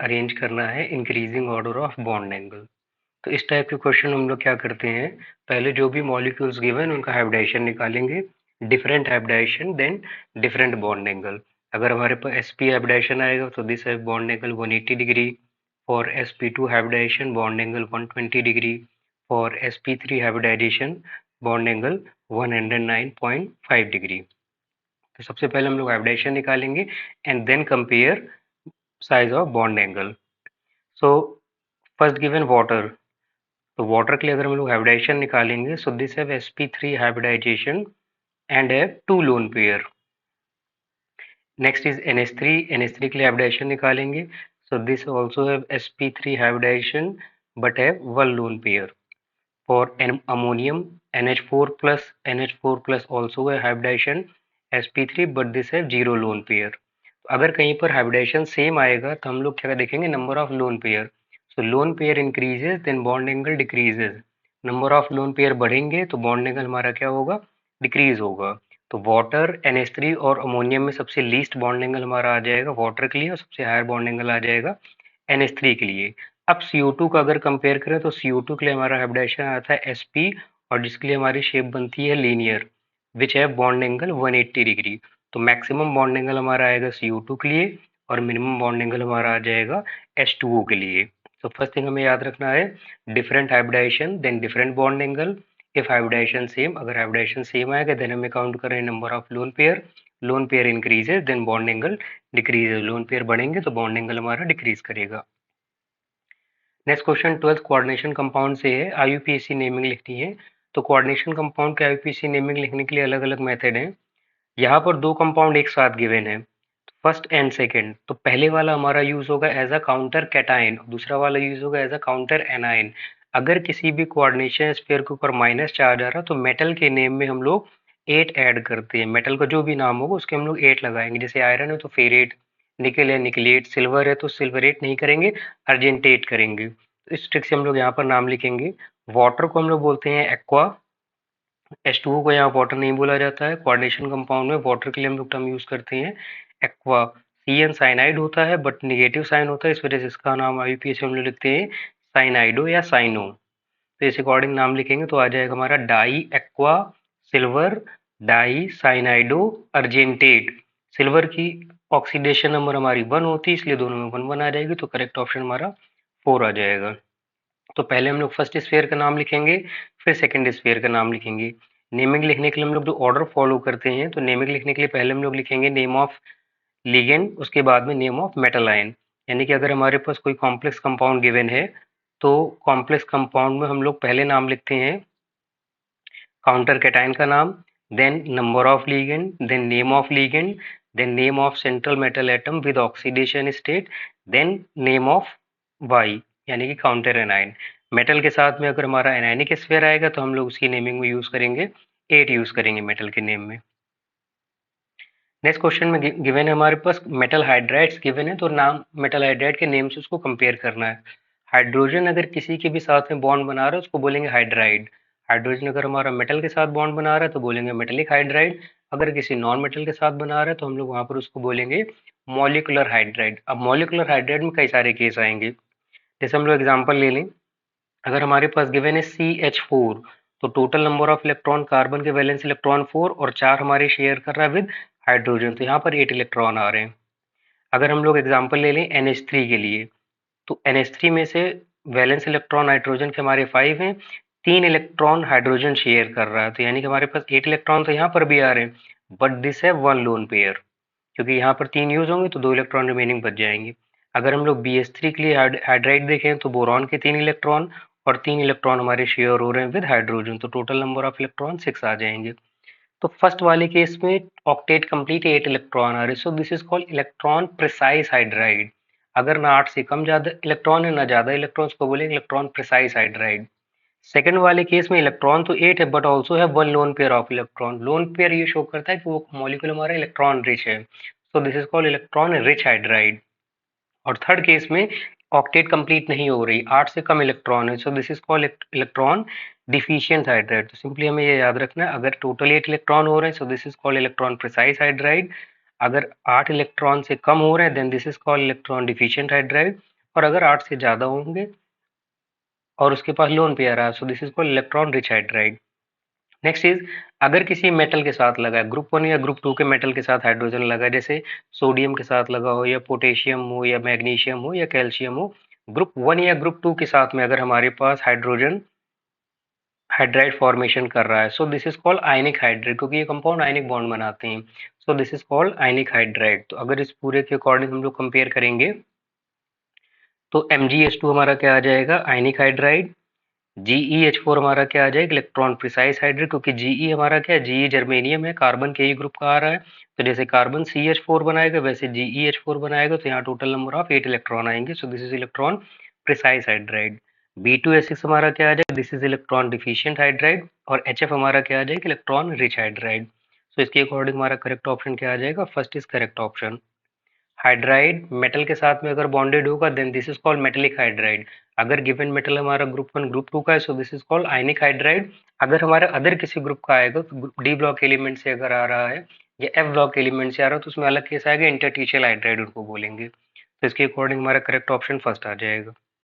Arrange करना है increasing order of bond angle. तो इस टाइप के क्वेश्चन हम लोग क्या करते हैं, पहले जो भी मॉलिक्यूल्स गिवन उनका हाइब्रिडाइजेशन निकालेंगे, different hybridisation then different bond angle. अगर हमारे पास sp हाइब्रिडाइजेशन आएगा तो दिस है bond angle 180 degree, for sp2 hybridisation bond angle 120 degree, for sp3 hybridisation bond angle 109.5 degree. तो सबसे पहले हम लोग हाइब्रिडाइजेशन निकालेंगे and then compare size of bond angle. So first given water, तो वाटर के लिए अगर हम लोग हाइब्रिडाइजेशन निकालेंगे, so this have sp3 hybridisation and have 2 lone pair. Next is NH3, NH3 के लिए हाइब्रिडाइजेशन निकालेंगे, so this also have sp3 hybridisation but have 1 lone pair. For ammonium NH4 plus also है hybridisation sp3 but this have 0 lone pair. अगर कहीं पर hybridisation same आएगा तो हम लोग क्या देखेंगे, number of lone pair. So lone pair increases then bond angle decreases. Number of lone pair बढ़ेंगे तो बॉन्ड एंगल हमारा क्या होगा, डिक्रीज होगा। तो वाटर NH3 और अमोनियम में सबसे लीस्ट बॉन्ड एंगल हमारा आ जाएगा वाटर के लिए, और सबसे हायर बॉन्ड एंगल आ जाएगा NH3 के लिए। अब CO2 का अगर कंपेयर करें तो CO2 के लिए हमारा हाइब्रिडाइजेशन आता है sp, और जिसके लिए हमारी शेप बनती है लीनियर, विच है बॉन्ड एंगल 180 डिग्री। तो मैक्सिमम बॉन्ड एंगल हमारा आएगा CO2 के लिए, और मिनिमम बॉन्ड एंगल हमारा आ जाएगा H2O के लिए। तो फर्स्ट थिंग हमें याद रखना है, different hybridisation then different bond angle. If hybridisation same, अगर हाइब्रिडाइजेशन सेम आएगा देन हमें काउंट करें number of lone pair. Lone pair increases then bond angle decreases. Lone pair बढ़ेंगे तो बॉन्ड एंगल हमारा डिक्रीज करेगा। Next question 12th coordination compound से है, IUPAC नेमिंग लिखनी है। तो कोऑर्डिनेशन कंपाउंड के IUPAC नेमिंग लिखने के लिए अलग अलग मेथड हैं। यहाँ पर दो कंपाउंड एक साथ गिवन है, फर्स्ट एंड सेकंड। तो पहले वाला हमारा यूज होगा एज अ काउंटर कैटाइन, दूसरा वाला यूज होगा एज अ काउंटर एनाइन। अगर किसी भी कोऑर्डिनेशन स्फीयर के ऊपर माइनस चार्ज आ रहा तो मेटल के नेम में हम लोग 8 ऐड करते हैं। मेटल का जो भी नाम होगा उसके हम लोग 8 लगाएंगे। जैसे आयरन है तो फेरेट, निकल है निकलेट, सिल्वर है तो सिल्वरेट नहीं करेंगे, अर्जेंटेट करेंगे। तो इस ट्रिक से हम लोग यहाँ पर नाम लिखेंगे। वाटर को हम लोग बोलते हैं एक्वा, H2O को यहाँ वाटर नहीं बोला जाता है। कोऑर्डिनेशन कंपाउंड में वाटर के लिए हम लोग टर्म यूज करते हैं एक्वा। CN साइनाइड होता है बट निगेटिव साइन होता है, इस वजह से इसका नाम IUPAC हम लोग लिखते हैं साइनाइडो या साइनो। तो इस अकॉर्डिंग नाम लिखेंगे तो आ जाएगा हमारा di aqua silver di cyanido argentate. Silver की ऑक्सीडेशन नंबर हमारी 1 होती है, इसलिए दोनों में 1 1 आ जाएगी, तो करेक्ट ऑप्शन हमारा 4 आ जाएगा। तो पहले हम लोग फर्स्ट स्फीयर का नाम लिखेंगे, फिर सेकंड स्फीयर का नाम लिखेंगे। नेमिंग लिखने के लिए हम लोग जो ऑर्डर फॉलो करते हैं, तो नेमिंग लिखने के लिए पहले हम लोग लिखेंगे नेम ऑफ लिगेंड, उसके बाद में नेम ऑफ मेटल आयन। यानी कि अगर हमारे पास कोई कॉम्प्लेक्स कंपाउंड गिवन है तो कॉम्प्लेक्स कंपाउंड में हम लोग पहले नाम लिखते हैं काउंटर कैटायन का नाम, then number of ligand, then name of ligand, then name of central metal atom with oxidation state, then name of Y यानी कि काउंटर एनाइन। मेटल के साथ में अगर हमारा एनायनिक स्फीयर आएगा तो हम लोग उसकी नेमिंग में यूज करेंगे 8 यूज करेंगे मेटल के नेम में। नेक्स्ट क्वेश्चन में गिवन है हमारे पास मेटल हाइड्राइड्स गिवन है, तो नाम मेटल हाइड्राइड के नेम से उसको कंपेयर करना है। हाइड्रोजन अगर किसी के भी साथ में बॉन्ड बना रहा है उसको बोलेंगे हाइड्राइड। हाइड्रोजन अगर हमारा मेटल के साथ बॉन्ड बना रहा है तो बोलेंगे मेटेलिक हाइड्राइड। अगर किसी नॉन मेटल के साथ बना रहा है तो हम लोग वहां पर उसको बोलेंगे मॉलिकुलर हाइड्राइड। अब मॉलिकुलर हाइड्राइड में कई सारे केस आएंगे, जैसे हम लोग एग्जाम्पल ले लें। अगर हमारे पास गिवन है CH4, तो total number of electron carbon के वैलेंस इलेक्ट्रॉन 4 और 4 हमारे शेयर कर रहा है विद हाइड्रोजन, तो यहाँ पर 8 इलेक्ट्रॉन आ रहे हैं। अगर हम लोग एग्जांपल ले लें NH3 के लिए, तो NH3 में से वैलेंस इलेक्ट्रॉन नाइट्रोजन के हमारे 5 हैं, 3 इलेक्ट्रॉन हाइड्रोजन शेयर कर रहा है, तो यानी कि हमारे पास 8 इलेक्ट्रॉन तो यहाँ पर भी आ रहे हैं, बट दिस है 1 लोन पेयर, क्योंकि यहाँ पर 3 यूज होंगे तो 2 इलेक्ट्रॉन रिमेनिंग बच जाएंगे। अगर हम लोग BH3 के लिए हाइड्राइड देखें तो बोरॉन के 3 इलेक्ट्रॉन और 3 इलेक्ट्रॉन हमारे शेयर हो रहे हैं विद हाइड्रोजन, तो टोटल नंबर ऑफ इलेक्ट्रॉन 6 आ जाएंगे। तो फर्स्ट वाले केस में ऑक्टेट कंप्लीट 8 इलेक्ट्रॉन आ रहे, सो this is called electron precise hydride. अगर ना 8 से कम ज्यादा इलेक्ट्रॉन है ना ज्यादा इलेक्ट्रॉन, उसको बोलेंगे इलेक्ट्रॉन प्रिसाइज हाइड्राइड। सेकंड वाले केस में इलेक्ट्रॉन तो 8 है बट ऑल्सो है 1 lone pair of electron. Lone pair ये शो करता है कि वो मॉलिक्यूल हमारा इलेक्ट्रॉन रिच है, so this is called electron rich hydride. और थर्ड केस में ऑक्टेट कंप्लीट नहीं हो रही, 8 से कम इलेक्ट्रॉन है, so this is called electron deficient hydride. तो सिंपली हमें ये याद रखना है, अगर टोटल 8 इलेक्ट्रॉन हो रहे हैं so this is called electron precise hydride. अगर 8 इलेक्ट्रॉन से कम हो रहे हैं then this is called electron deficient hydride. और अगर 8 से ज़्यादा होंगे और उसके पास लोन पेयर है, so this is called electron rich hydride. Next is अगर किसी मेटल के साथ लगा है, ग्रुप 1 या ग्रुप 2 के मेटल के साथ हाइड्रोजन लगा है, जैसे सोडियम के साथ लगा हो या पोटेशियम हो या मैग्नीशियम हो या कैल्शियम हो, ग्रुप 1 या ग्रुप 2 के साथ में अगर हमारे पास हाइड्रोजन हाइड्राइड फॉर्मेशन कर रहा है, so this is called ionic hydride, क्योंकि ये कंपाउंड आयनिक बॉन्ड बनाते हैं। So this is called ionic hydride. तो अगर इस पूरे के अकॉर्डिंग हम लोग कंपेयर करेंगे तो MgH2 हमारा क्या आ जाएगा, आयनिक हाइड्राइड। GeH4 हमारा क्या आ जाएगा, इलेक्ट्रॉन प्रिसाइज हाइड्राइड, क्योंकि Ge हमारा क्या है, Ge जर्मेनियम है, कार्बन के ही ग्रुप का आ रहा है। तो जैसे कार्बन CH4 बनाएगा वैसे GeH4 बनाएगा, तो यहाँ टोटल नंबर ऑफ 8 इलेक्ट्रॉन आएंगे। सो this is electron precise hydride. B2H6 हमारा क्या आ जाएगा, this is electron deficient hydride. और HF हमारा क्या आ जाएगा, इलेक्ट्रॉन रिच हाइड्राइड। सो इसके अकॉर्डिंग हमारा करेक्ट ऑप्शन क्या आ जाएगा, first is correct option. Hydride metal के साथ में अगर बॉन्डेड होगा then this is called metallic hydride. अगर गिवन मेटल हमारा ग्रुप 1 ग्रुप 2 का है, so this is called ionic hydride. अगर हमारा अदर किसी ग्रुप का आएगा, तो डी ब्लॉक एलिमेंट से अगर आ रहा है या एफ ब्लॉक एलिमेंट से आ रहा है, तो उसमें अलग केस आएगा, इंटरटीशियल हाइड्राइड उनको बोलेंगे। तो इसके अकॉर्डिंग हमारा करेक्ट ऑप्शन फर्स्ट आ जाएगा।